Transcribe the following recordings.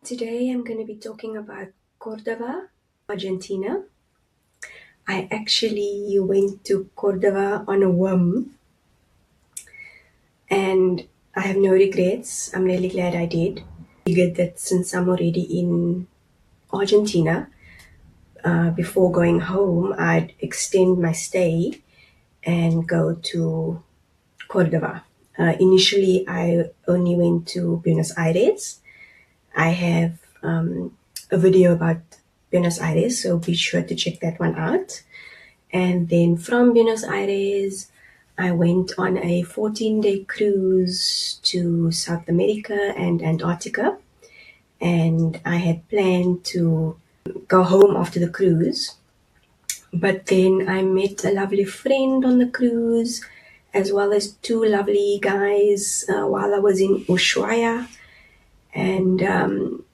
Today I'm going to be talking about Córdoba, Argentina. I actually went to Córdoba on a whim and I have no regrets. I'm really glad I did. I figured that since I'm already in Argentina, before going home, I'd extend my stay and go to Córdoba. Initially, I only went to Buenos Aires. I have a video about Buenos Aires, so be sure to check that one out. And then from Buenos Aires, I went on a 14-day cruise to South America and Antarctica. And I had planned to go home after the cruise. But then I met a lovely friend on the cruise, as well as two lovely guys while I was in Ushuaia. And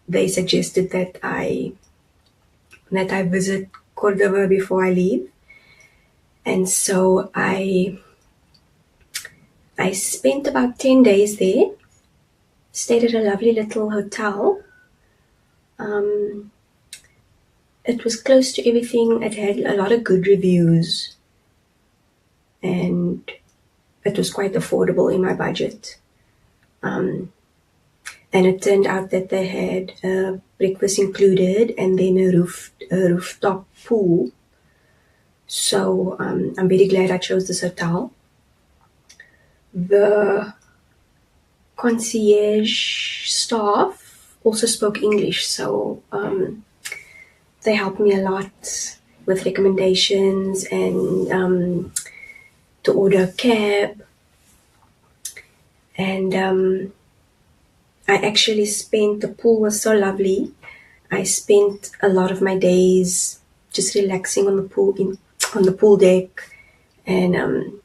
they suggested that I visit Córdoba before I leave. And so I spent about 10 days there, stayed at a lovely little hotel. It was close to everything. It had a lot of good reviews and it was quite affordable in my budget. And it turned out that they had breakfast included and then a rooftop pool. So I'm very glad I chose this hotel. The concierge staff also spoke English, so they helped me a lot with recommendations and to order a cab. And I actually the pool was so lovely. I spent a lot of my days just relaxing on the pool deck and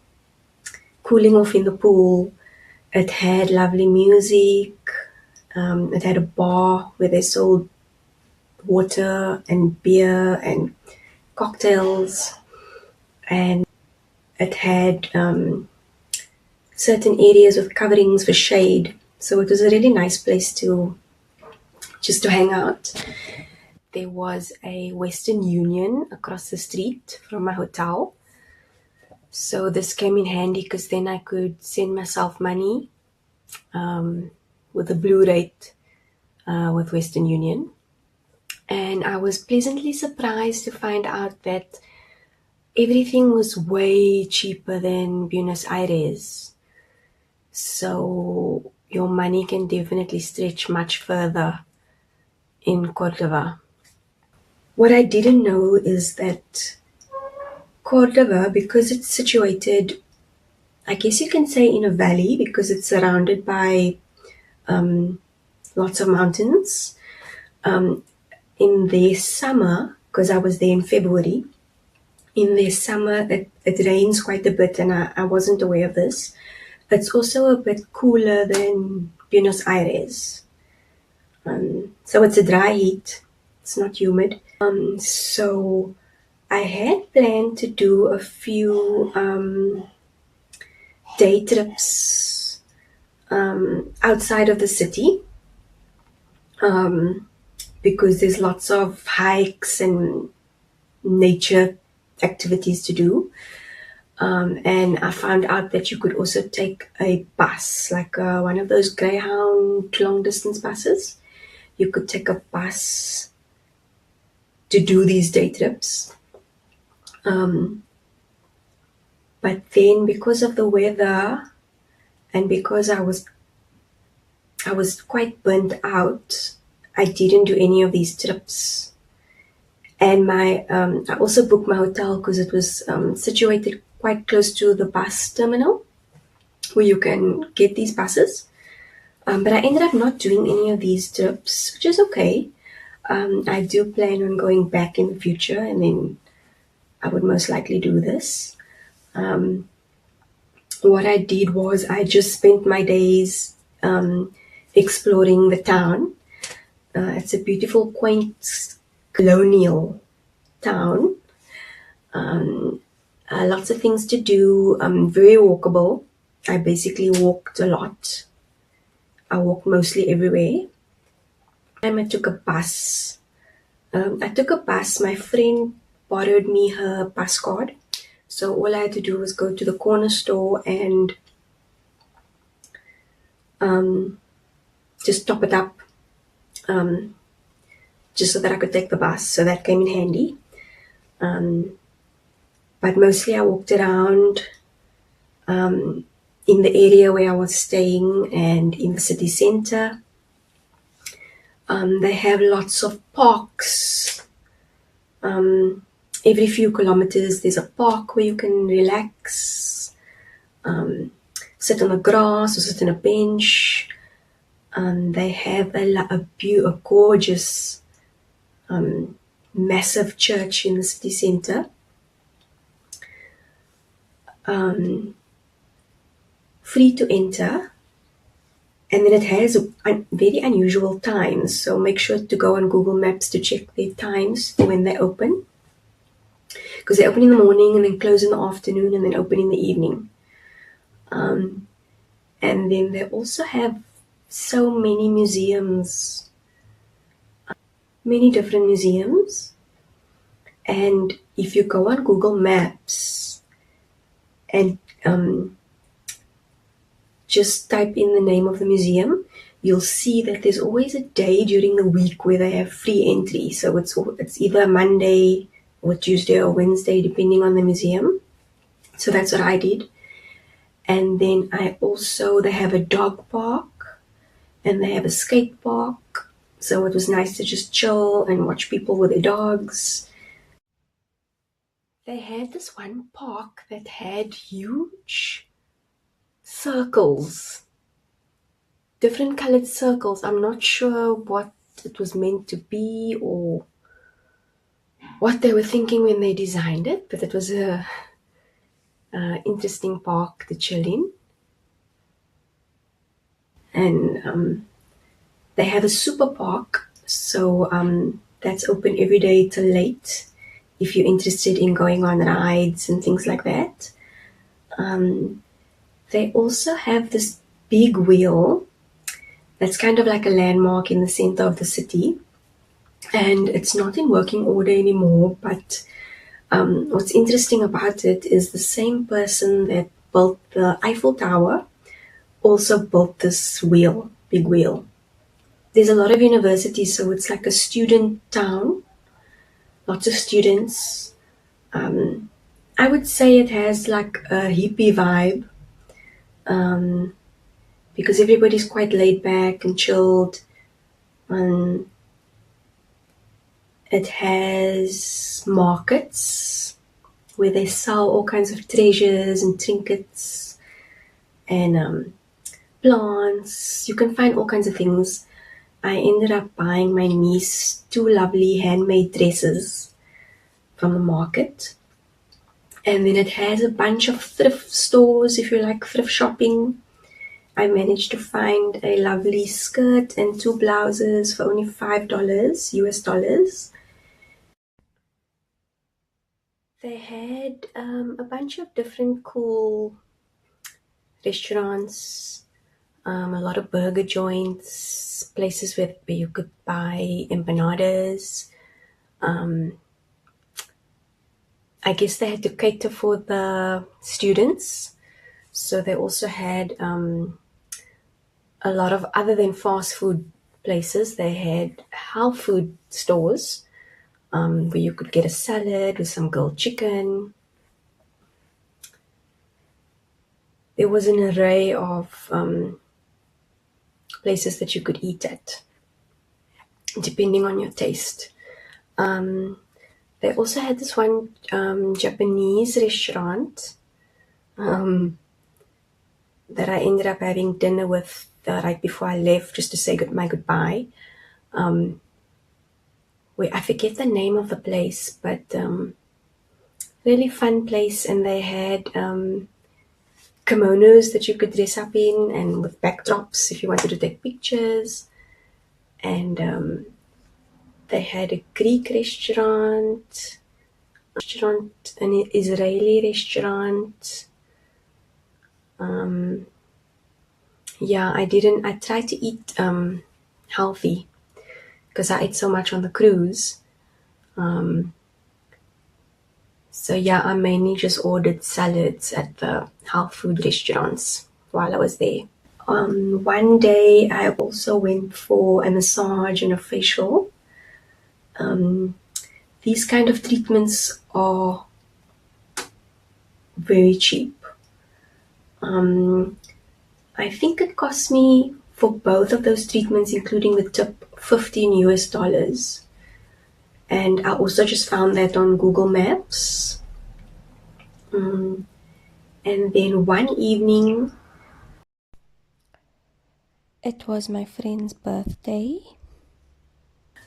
cooling off in the pool. It had lovely music. It had a bar where they sold water and beer and cocktails. And it had certain areas with coverings for shade. So it was a really nice place to hang out. There was a Western Union across the street from my hotel. So this came in handy because then I could send myself money with a blue rate with Western Union. And I was pleasantly surprised to find out that everything was way cheaper than Buenos Aires. So your money can definitely stretch much further in Córdoba. What I didn't know is that Córdoba, because it's situated, I guess you can say in a valley because it's surrounded by lots of mountains. In their summer, because I was there in February, in their summer it rains quite a bit and I wasn't aware of this. It's also a bit cooler than Buenos Aires. So it's a dry heat. It's not humid. So I had planned to do a few day trips outside of the city because there's lots of hikes and nature activities to do. And I found out that you could also take a bus, like one of those Greyhound long distance buses. You could take a bus to do these day trips. But then because of the weather and because I was quite burnt out, I didn't do any of these trips. And I also booked my hotel because it was situated quite close to the bus terminal where you can get these buses. But I ended up not doing any of these trips, which is okay. I do plan on going back in the future and then I would most likely do this. What I did was I just spent my days exploring the town. It's a beautiful, quaint, colonial town. Lots of things to do, very walkable. I basically walked a lot. I walked mostly everywhere. I took a bus. My friend borrowed me her bus card. So all I had to do was go to the corner store and just top it up, just so that I could take the bus. So that came in handy. But mostly I walked around in the area where I was staying and in the city center. They have lots of parks. Every few kilometers there's a park where you can relax, sit on the grass or sit on a bench. They have a gorgeous, massive church in the city center. Free to enter. And then it has very unusual times, so make sure to go on Google Maps to check their times when they open. Because they open in the morning and then close in the afternoon and then open in the evening. And then they also have so many museums, many different museums. And if you go on Google Maps and just type in the name of the museum, you'll see that there's always a day during the week where they have free entry. So it's either Monday or Tuesday or Wednesday, depending on the museum. So that's what I did. And then they have a dog park and they have a skate park. So it was nice to just chill and watch people with their dogs. They had this one park that had huge circles, different colored circles. I'm not sure what it was meant to be or what they were thinking when they designed it, but it was a interesting park to chill in. And they have a super park, so that's open every day till late if you're interested in going on rides and things like that. They also have this big wheel that's kind of like a landmark in the center of the city. And it's not in working order anymore, but what's interesting about it is the same person that built the Eiffel Tower also built this wheel, big wheel. There's a lot of universities, so it's like a student town, lots of students. I would say it has like a hippie vibe. Because everybody's quite laid back and chilled. It has markets where they sell all kinds of treasures and trinkets and plants. You can find all kinds of things. I ended up buying my niece 2 lovely handmade dresses from the market. And then it has a bunch of thrift stores if you like thrift shopping. I managed to find a lovely skirt and 2 blouses for only $5 US dollars. They had a bunch of different cool restaurants, a lot of burger joints, places where you could buy empanadas. I guess they had to cater for the students. So they also had a lot of, other than fast food places, they had health food stores where you could get a salad with some grilled chicken. There was an array of places that you could eat at, depending on your taste. They also had this one Japanese restaurant that I ended up having dinner with right before I left, just to say my goodbye. Where I forget the name of the place, but really fun place, and they had kimonos that you could dress up in, and with backdrops if you wanted to take pictures. And they had a Greek restaurant, an Israeli restaurant. I tried to eat healthy. because I ate so much on the cruise. So yeah, I mainly just ordered salads at the health food restaurants while I was there. One day I also went for a massage and a facial. These kind of treatments are very cheap. I think it cost me for both of those treatments, including the tip, $15. And I also just found that on Google Maps. And then one evening, it was my friend's birthday.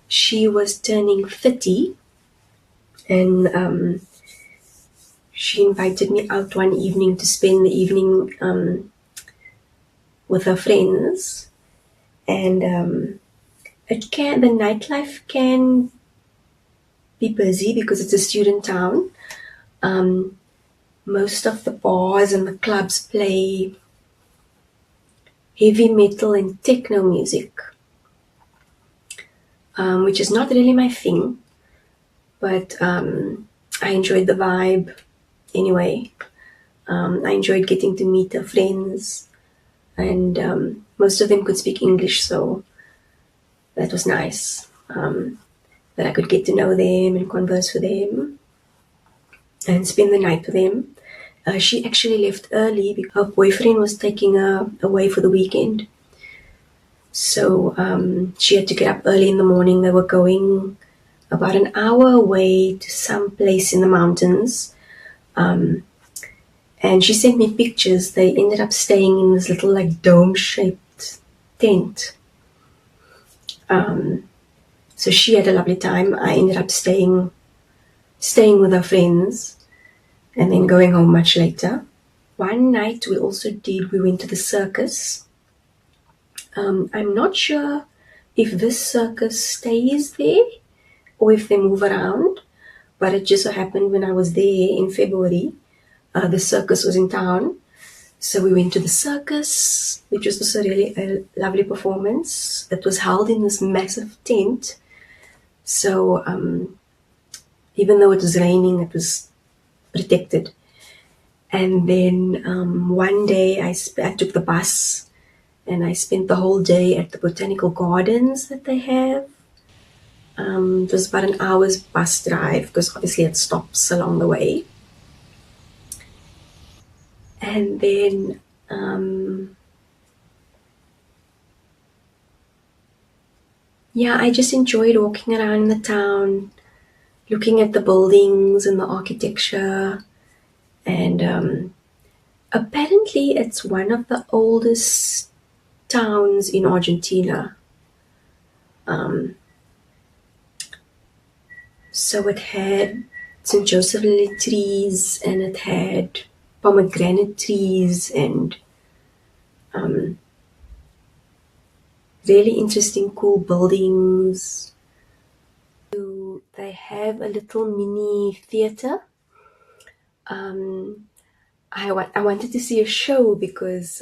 She was turning 30, and she invited me out one evening to spend the evening with her friends. And the nightlife can be busy because it's a student town. Most of the bars and the clubs play heavy metal and techno music, which is not really my thing, but I enjoyed the vibe anyway. I enjoyed getting to meet her friends, and most of them could speak English, so that was nice, that I could get to know them and converse with them and spend the night with them. She actually left early because her boyfriend was taking her away for the weekend. So she had to get up early in the morning. They were going about an hour away to some place in the mountains. And she sent me pictures. They ended up staying in this little like dome-shaped tent. So she had a lovely time. I ended up staying with her friends and then going home much later. One night we went to the circus. I'm not sure if this circus stays there or if they move around, but it just so happened when I was there in February, the circus was in town. So we went to the circus, which was also really a lovely performance. It was held in this massive tent. So even though it was raining, it was protected. And then one day I took the bus and I spent the whole day at the botanical gardens that they have. It was about an hour's bus drive because obviously it stops along the way. And then I just enjoyed walking around the town, looking at the buildings and the architecture. And apparently it's one of the oldest towns in Argentina. So it had St. Joseph lily trees, and it had pomegranate trees, and really interesting, cool buildings. So they have a little mini theater. I wanted to see a show because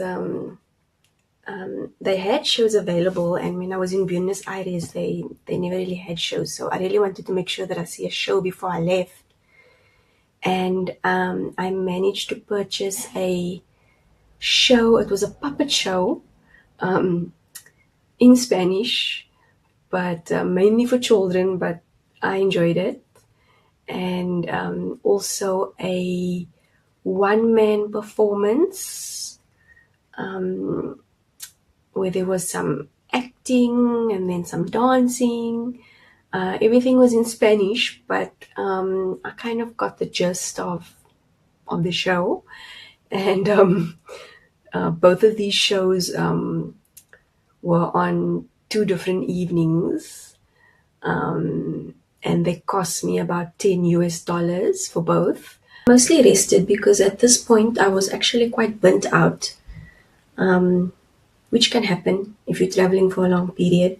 they had shows available, and when I was in Buenos Aires, they never really had shows. So I really wanted to make sure that I see a show before I left. And I managed to purchase a show. It was a puppet show in Spanish, but mainly for children, but I enjoyed it. And also a one-man performance where there was some acting and then some dancing. Everything was in Spanish, but I kind of got the gist of the show. And both of these shows were on 2 different evenings, and they cost me about $10 for both. Mostly rested because at this point I was actually quite burnt out, which can happen if you're traveling for a long period.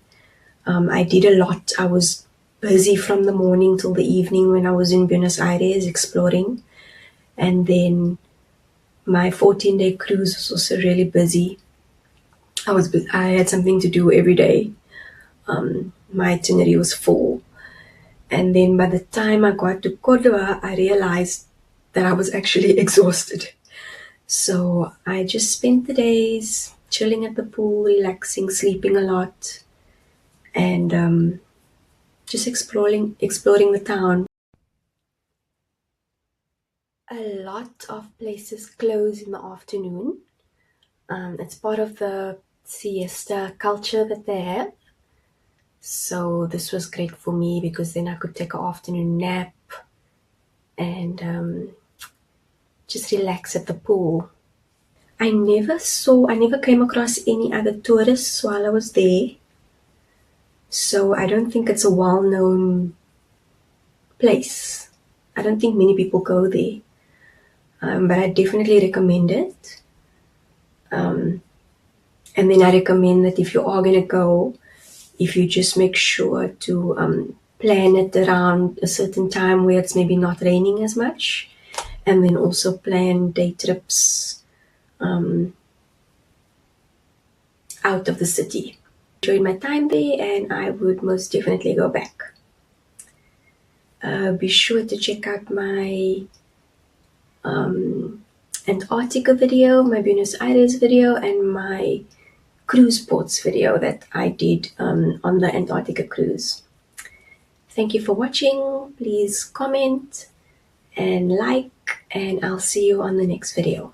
I did a lot. I was busy from the morning till the evening when I was in Buenos Aires exploring. And then my 14-day cruise was also really busy. I had something to do every day. my itinerary was full. And then by the time I got to Córdoba, I realized that I was actually exhausted. So I just spent the days chilling at the pool, relaxing, sleeping a lot, and just exploring the town. A lot of places close in the afternoon. It's part of the siesta culture that they have. So this was great for me because then I could take an afternoon nap and just relax at the pool. I never came across any other tourists while I was there. So I don't think it's a well-known place. I don't think many people go there. But I definitely recommend it. And then I recommend that if you are going to go, if you just make sure to plan it around a certain time where it's maybe not raining as much. And then also plan day trips out of the city. Enjoyed my time there and I would most definitely go back. Be sure to check out my Antarctica video, my Buenos Aires video, and my cruise ports video that I did on the Antarctica cruise. Thank you for watching. Please comment and like, and I'll see you on the next video.